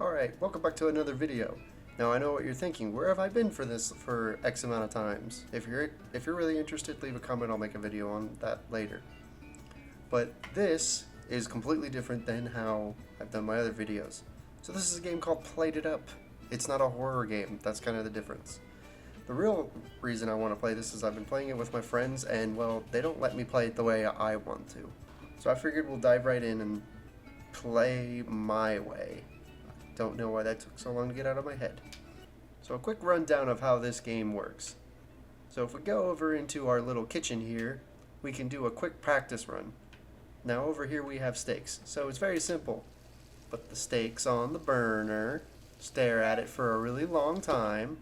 Alright, welcome back to another video. Now I know what you're thinking, where have I been for this for X amount of times? If you're really interested, leave a comment, I'll make a video on that later. But this is completely different than how I've done my other videos. So this is a game called Played It Up. It's not a horror game, that's kind of the difference. The real reason I want to play this is I've been playing it with my friends and, well, they don't let me play it the way I want to. So I figured we'll dive right in and play my way. Don't know why that took so long to get out of my head. So a quick rundown of how this game works. So if we go over into our little kitchen here, we can do a quick practice run. Now over here we have steaks. So it's very simple. Put the steaks on the burner, stare at it for a really long time,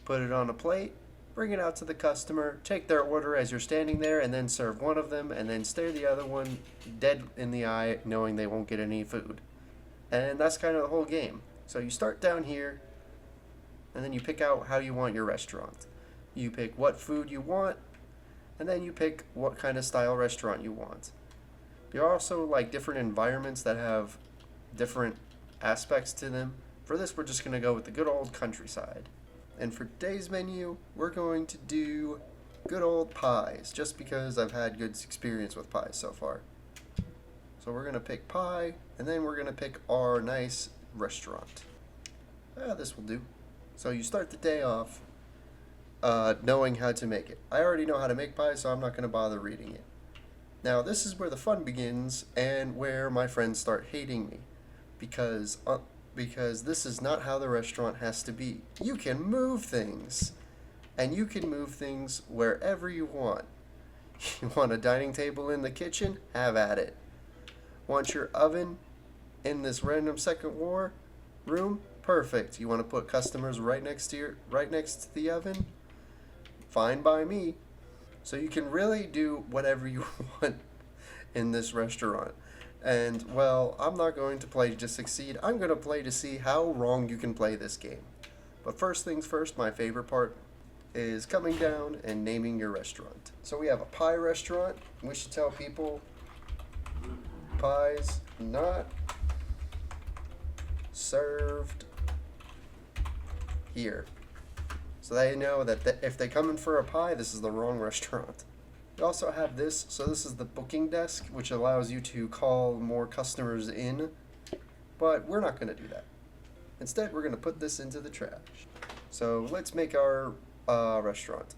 put it on a plate, bring it out to the customer, take their order as you're standing there, and then serve one of them, and then stare the other one dead in the eye, knowing they won't get any food. And that's kind of the whole game. So you start down here, and then you pick out how you want your restaurant. You pick what food you want, and then you pick what kind of style restaurant you want. There are also like different environments that have different aspects to them. For this, we're just going to go with the good old countryside. And for today's menu, we're going to do good old pies, just because I've had good experience with pies so far. So we're going to pick pie, and then we're going to pick our nice restaurant. This will do. So you start the day off knowing how to make it. I already know how to make pie, so I'm not going to bother reading it. Now this is where the fun begins, and where my friends start hating me. Because this is not how the restaurant has to be. You can move things. And you can move things wherever you want. You want a dining table in the kitchen? Have at it. Want your oven in this random second floor room? Perfect. You want to put customers right next to the oven? Fine by me. So you can really do whatever you want in this restaurant. And, well, I'm not going to play to succeed. I'm going to play to see how wrong you can play this game. But first things first, my favorite part is coming down and naming your restaurant. So we have a pie restaurant. We should tell people pies not served here. So they know that if they come in for a pie, this is the wrong restaurant. We also have this, so this is the booking desk, which allows you to call more customers in, but we're not going to do that. Instead, we're going to put this into the trash. So let's make our restaurant.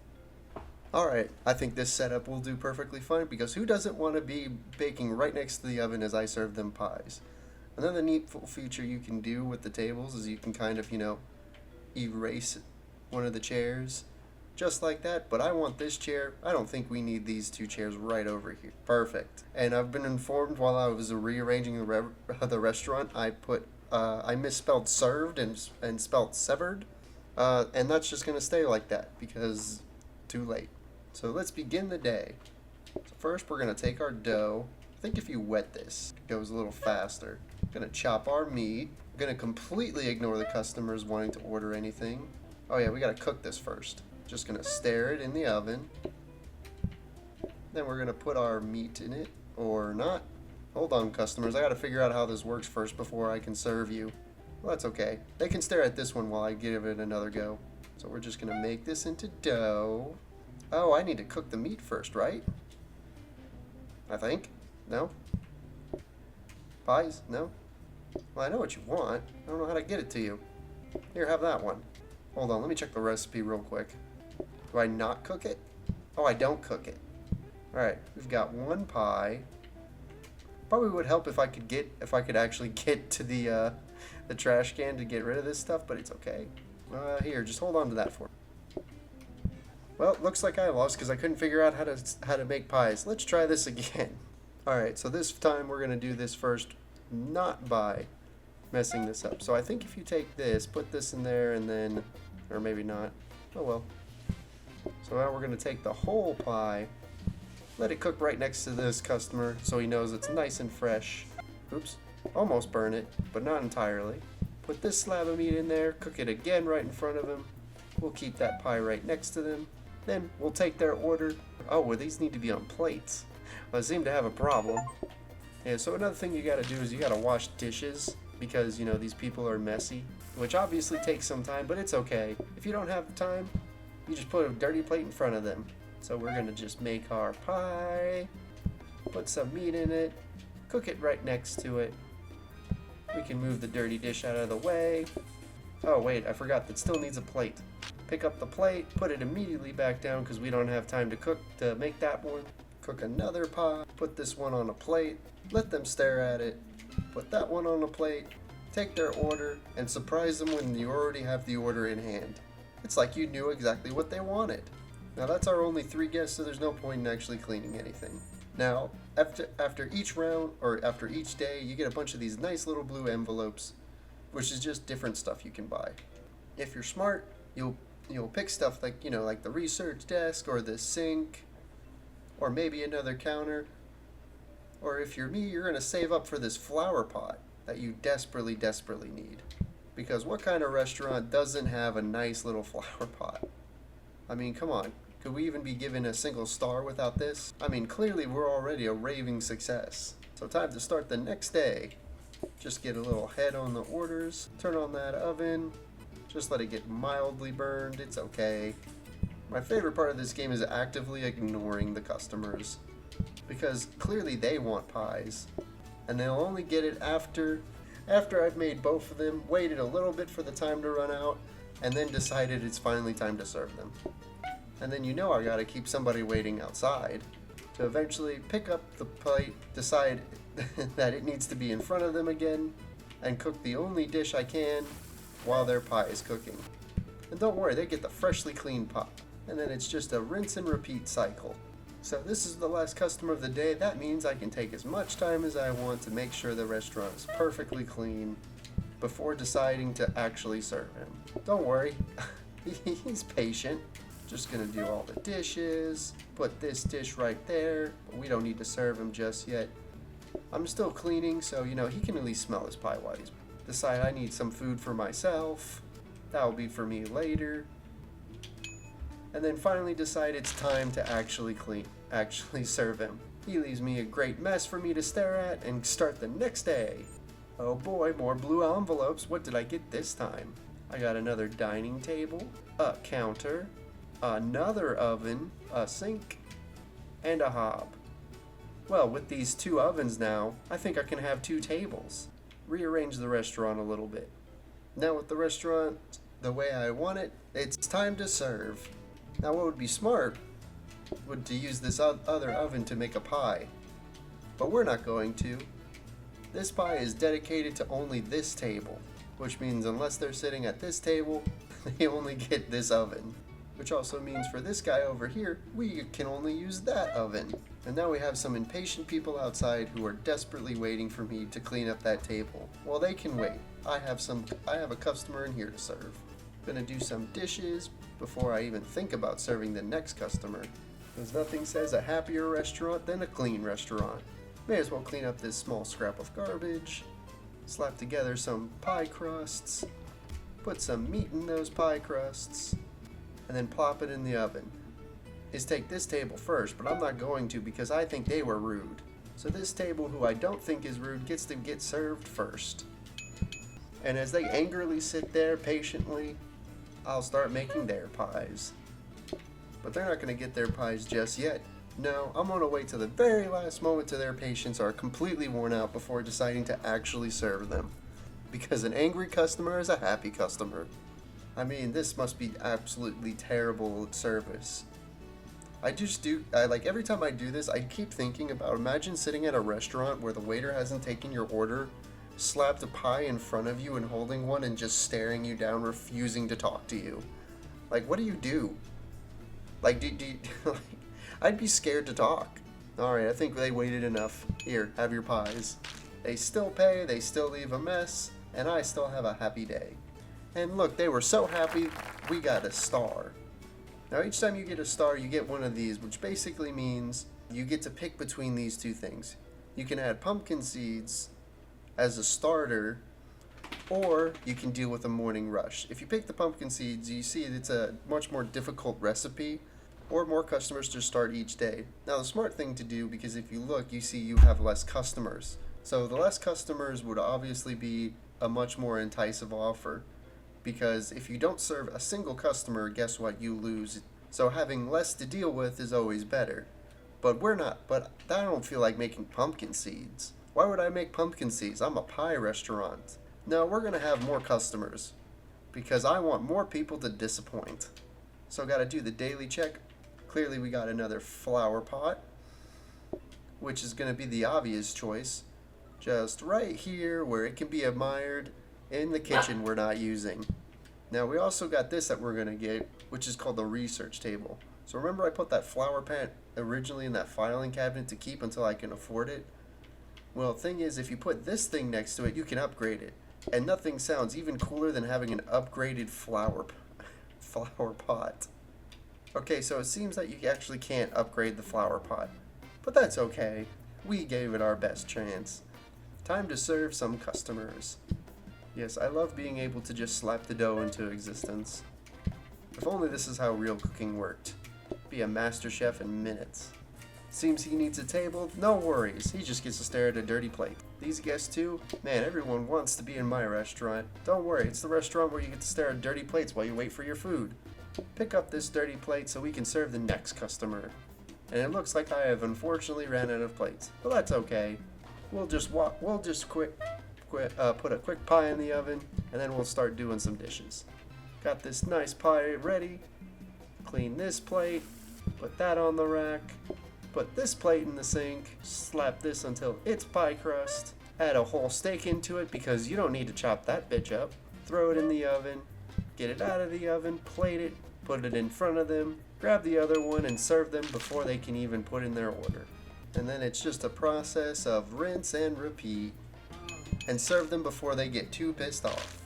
Alright, I think this setup will do perfectly fine, because who doesn't want to be baking right next to the oven as I serve them pies? Another neat feature you can do with the tables is you can kind of, erase one of the chairs. Just like that, but I want this chair. I don't think we need these two chairs right over here. Perfect. And I've been informed while I was rearranging the restaurant, I misspelled served and spelled severed. And that's just going to stay like that, because too late. So let's begin the day. So first we're going to take our dough. I think if you wet this, it goes a little faster. Going to chop our meat. Going to completely ignore the customers wanting to order anything. Oh yeah, we got to cook this first. Just going to stare it in the oven. Then we're going to put our meat in it, or not. Hold on, customers. I got to figure out how this works first before I can serve you. Well, that's okay. They can stare at this one while I give it another go. So we're just going to make this into dough. Oh, I need to cook the meat first, right? I think. No? Pies? No? Well, I know what you want. I don't know how to get it to you. Here, have that one. Hold on, let me check the recipe real quick. Do I not cook it? Oh, I don't cook it. Alright, we've got one pie. Probably would help if I could actually get to the trash can to get rid of this stuff, but it's okay. Here, just hold on to that for me. Well, it looks like I lost because I couldn't figure out how to make pies. Let's try this again. Alright, so this time we're going to do this first, not by messing this up. So I think if you take this, put this in there, and then, or maybe not. Oh well. So now we're going to take the whole pie, let it cook right next to this customer so he knows it's nice and fresh. Oops, almost burn it, but not entirely. Put this slab of meat in there, cook it again right in front of him. We'll keep that pie right next to them. Then we'll take their order. Oh, well, these need to be on plates. I seem to have a problem. Yeah, so another thing you gotta do is you gotta wash dishes. because, you know, these people are messy, which obviously takes some time, but it's okay. If you don't have the time, you just put a dirty plate in front of them. So we're gonna just make our pie, put some meat in it, cook it right next to it. We can move the dirty dish out of the way. Oh wait, I forgot, that still needs a plate. Pick up the plate, put it immediately back down because we don't have time to make that one. Cook another pie, put this one on a plate, let them stare at it, put that one on a plate, take their order, and surprise them when you already have the order in hand. It's like you knew exactly what they wanted. Now that's our only 3 guests, so there's no point in actually cleaning anything. Now, after each round, or after each day, you get a bunch of these nice little blue envelopes, which is just different stuff you can buy. If you're smart, you'll pick stuff like, you know, like the research desk, or the sink, or maybe another counter. Or if you're me, you're gonna save up for this flower pot that you desperately need. Because what kind of restaurant doesn't have a nice little flower pot? I mean, come on. Could we even be given a single star without this? I mean, clearly we're already a raving success. So time to start the next day. Just get a little head on the orders. Turn on that oven. Just let it get mildly burned. It's okay. My favorite part of this game is actively ignoring the customers. Because clearly they want pies. And they'll only get it after I've made both of them, waited a little bit for the time to run out, and then decided it's finally time to serve them. And then you know I gotta keep somebody waiting outside to eventually pick up the plate, decide that it needs to be in front of them again, and cook the only dish I can while their pie is cooking. And don't worry, they get the freshly cleaned pie. And then it's just a rinse and repeat cycle. So this is the last customer of the day. That means I can take as much time as I want to make sure the restaurant is perfectly clean before deciding to actually serve him. Don't worry, he's patient. Just gonna do all the dishes, put this dish right there, but we don't need to serve him just yet. I'm still cleaning, so you know, he can at least smell his pie while he's decide I need some food for myself. That'll be for me later. And then finally decide it's time to actually serve him. He leaves me a great mess for me to stare at and start the next day. Oh boy, more blue envelopes. What did I get this time? I got another dining table, a counter, another oven, a sink, and a hob. Well, with these 2 ovens now, I think I can have 2 tables. Rearrange the restaurant a little bit. Now with the restaurant the way I want it, it's time to serve. Now what would be smart would to use this other oven to make a pie. But we're not going to. This pie is dedicated to only this table, which means unless they're sitting at this table, they only get this oven. Which also means for this guy over here, we can only use that oven. And now we have some impatient people outside who are desperately waiting for me to clean up that table. Well, they can wait. I have a customer in here to serve. Gonna do some dishes before I even think about serving the next customer. Because nothing says a happier restaurant than a clean restaurant. May as well clean up this small scrap of garbage, slap together some pie crusts, put some meat in those pie crusts, and then plop it in the oven. Is take this table first, but I'm not going to because I think they were rude. So this table, who I don't think is rude, gets to get served first. And as they angrily sit there patiently, I'll start making their pies. But they're not going to get their pies just yet. No, I'm going to wait till the very last moment till their patience are completely worn out before deciding to actually serve them. Because an angry customer is a happy customer. I mean, this must be absolutely terrible service. Every time I do this, I keep thinking about, imagine sitting at a restaurant where the waiter hasn't taken your order, slapped a pie in front of you and holding one and just staring you down, refusing to talk to you. Like, what do you do? Like, I'd be scared to talk. Alright, I think they waited enough. Here, have your pies. They still pay, they still leave a mess, and I still have a happy day. And look, they were so happy, we got a star. Now each time you get a star, you get one of these, which basically means you get to pick between these 2 things. You can add pumpkin seeds as a starter, or you can deal with a morning rush. If you pick the pumpkin seeds, you see it's a much more difficult recipe, or more customers to start each day. Now the smart thing to do, because if you look, you see you have less customers. So the less customers would obviously be a much more enticing offer. Because if you don't serve a single customer, guess what? You lose. So having less to deal with is always better. But I don't feel like making pumpkin seeds. Why would I make pumpkin seeds? I'm a pie restaurant. No, we're going to have more customers. Because I want more people to disappoint. So got to do the daily check. Clearly we got another flower pot, which is going to be the obvious choice. Just right here where it can be admired in the kitchen we're not using. Now we also got this that we're going to get, which is called the research table. So remember I put that flower pot originally in that filing cabinet to keep until I can afford it? Well, the thing is, if you put this thing next to it, you can upgrade it. And nothing sounds even cooler than having an upgraded flower pot. Okay, so it seems that you actually can't upgrade the flower pot. But that's okay. We gave it our best chance. Time to serve some customers. Yes, I love being able to just slap the dough into existence. If only this is how real cooking worked. Be a master chef in minutes. Seems he needs a table? No worries, he just gets to stare at a dirty plate. These guests too? Man, everyone wants to be in my restaurant. Don't worry, it's the restaurant where you get to stare at dirty plates while you wait for your food. Pick up this dirty plate so we can serve the next customer. And it looks like I have unfortunately ran out of plates. But that's okay. We'll just put a quick pie in the oven, and then we'll start doing some dishes. Got this nice pie ready. Clean this plate. Put that on the rack. Put this plate in the sink. Slap this until it's pie crust. Add a whole steak into it because you don't need to chop that bitch up. Throw it in the oven. Get it out of the oven. Plate it. Put it in front of them. Grab the other one and serve them before they can even put in their order. And then it's just a process of rinse and repeat. And serve them before they get too pissed off.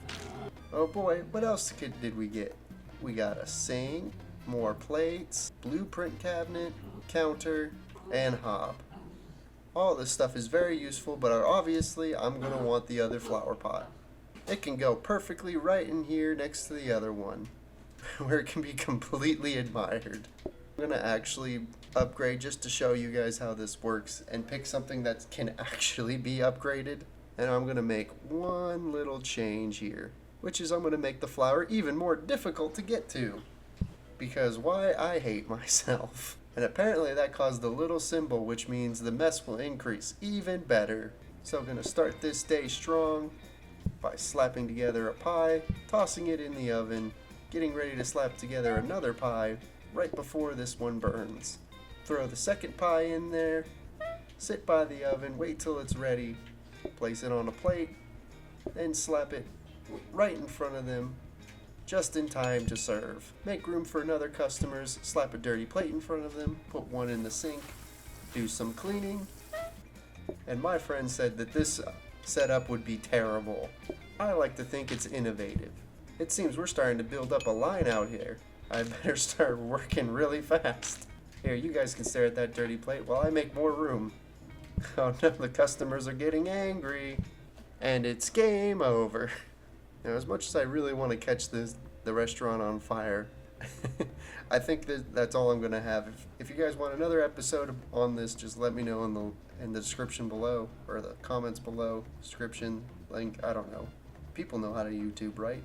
Oh boy, what else did we get? We got a sink, more plates, blueprint cabinet, counter, and hob. All this stuff is very useful, but obviously I'm going to want the other flower pot. It can go perfectly right in here next to the other one, where it can be completely admired. I'm going to actually upgrade just to show you guys how this works and pick something that can actually be upgraded. And I'm going to make one little change here, which is I'm going to make the flower even more difficult to get to. Because why? I hate myself. And apparently that caused a little symbol, which means the mess will increase even better. So I'm going to start this day strong by slapping together a pie, tossing it in the oven, getting ready to slap together another pie right before this one burns. Throw the second pie in there, sit by the oven, wait till it's ready, place it on a plate, then slap it right in front of them, just in time to serve. Make room for another customers, slap a dirty plate in front of them, put one in the sink, do some cleaning. And my friend said that this setup would be terrible. I like to think it's innovative. It seems we're starting to build up a line out here. I better start working really fast. Here, you guys can stare at that dirty plate while I make more room. Oh no, the customers are getting angry. And it's game over. Now, as much as I really want to catch the restaurant on fire, I think that's all I'm going to have. If you guys want another episode on this, just let me know in the description below, or the comments below, description, link, I don't know. People know how to YouTube, right?